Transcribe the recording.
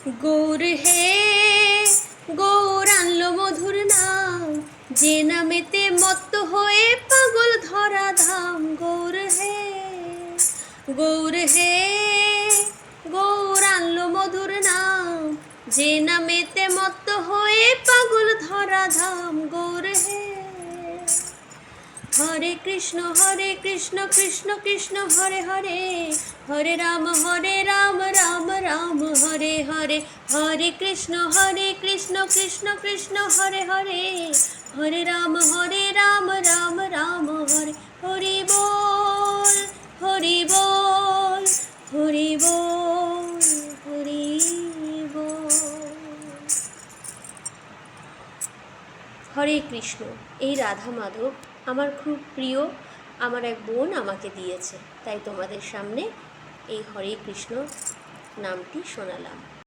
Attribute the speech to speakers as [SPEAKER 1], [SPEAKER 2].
[SPEAKER 1] গৌর হে গৌর আনলো মধুর নাম, যে নামেতে মত্ত হয়ে পাগল ধরা ধাম। গৌর হে গৌর আনলো মধুর নাম, যে নামেতে মত্ত হয়ে পাগল ধরা ধাম। গৌর হে হরে কৃষ্ণ কৃষ্ণ কৃষ্ণ হরে হরে, হরে রাম রাম রাম হরে হরে। হরে কৃষ্ণ কৃষ্ণ কৃষ্ণ হরে হরে, হরে রাম রাম রাম হরে। হরি বল হরি বল হরি বল হরি বল। হরে কৃষ্ণ। এই রাধা মাধব আমার খুব প্রিয়, আমার এক বোন আমাকে দিয়েছে, তাই তোমাদের সামনে এই হরে কৃষ্ণ নামটি শোনালাম।